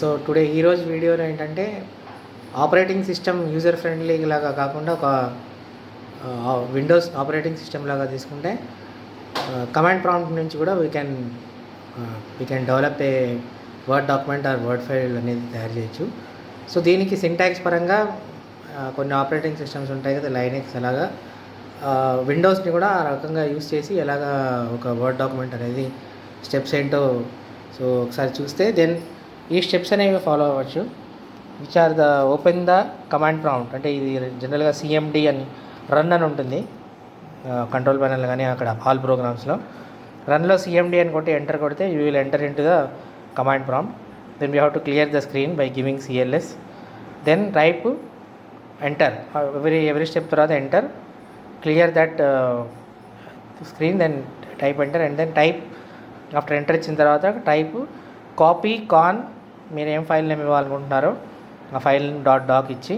So today ఈరోజు వీడియోలో ఏంటంటే ఆపరేటింగ్ సిస్టమ్ యూజర్ ఫ్రెండ్లీ లాగా కాకుండా ఒక విండోస్ ఆపరేటింగ్ సిస్టమ్ లాగా తీసుకుంటే కమాండ్ ప్రాంప్ట్ నుంచి కూడా we can develop a word document are word file అనేది తయారు చేయొచ్చు. సో దీనికి సింటాక్స్ పరంగా కొన్ని ఆపరేటింగ్ సిస్టమ్స్ ఉంటాయి కదా, లైనెక్స్ అలాగా విండోస్ని కూడా ఆ రకంగా యూస్ చేసి ఎలాగా ఒక వర్డ్ డాక్యుమెంట్ అనేది స్టెప్స్ ఏంటో సో ఒకసారి చూస్తే దెన్ ఈ స్టెప్స్ అనేవి ఫాలో అవ్వచ్చు. Which are the open the command prompt, అంటే ఇది జనరల్గా సిఎండి అని రన్ అని ఉంటుంది కంట్రోల్ ప్యానల్ కానీ అక్కడ ఆల్ ప్రోగ్రామ్స్లో. రన్లో సిఎండి అని కొట్టి ఎంటర్ కొడితే you will enter into the command prompt. Then we have to clear the screen by giving CLS. Then type enter, every step తర్వాత enter, clear that screen, then type enter and then type. After enter ఇచ్చిన తర్వాత type copy కాన్, మీరు ఏం file name ఇవ్వాలనుకుంటున్నారో ఆ file doc ఇచ్చి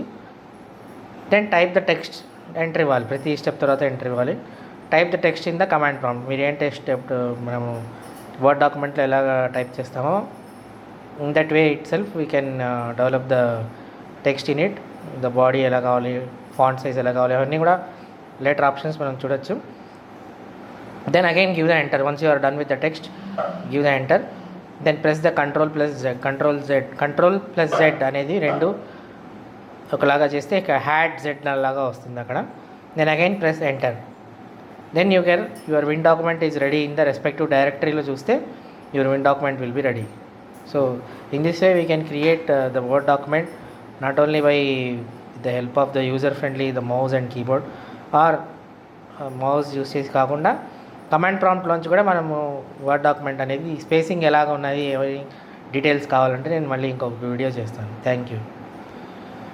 then type the text, enter ఇవ్వాలి. ప్రతి స్టెప్ తర్వాత ఎంటర్ ఇవ్వాలి. Type the text in the command prompt. మీరు ఏం స్టెప్ మనము వర్డ్ డాక్యుమెంట్లో ఎలాగ టైప్ చేస్తామో in that way itself we can develop the text in it. The body ఎలా కావాలి, ఫాంట్ సైజ్ ఎలా కావాలి, అవన్నీ కూడా లేటర్ ఆప్షన్స్ మనం చూడొచ్చు. Then again give the enter. Once you are done with the text, give the enter. Then press the control plus Z అనేది రెండు ఒకలాగా చేస్తే ఇక హ్యాడ్ జెడ్ లాగా వస్తుంది అక్కడ. Then again press enter. Then your win document is ready in the respective డైరెక్టరీలో చూస్తే your win document will be ready. So in this way we can create the word document not only by the help of the user friendly the mouse and keyboard or mouse use చేసి కాకుండా command ప్రాంప్ట్లోంచి కూడా మనము word document అనేది spacing ఎలాగ ఉన్నది, ఎవరి details కావాలంటే నేను మళ్ళీ ఇంకొక వీడియో చేస్తాను. Thank you.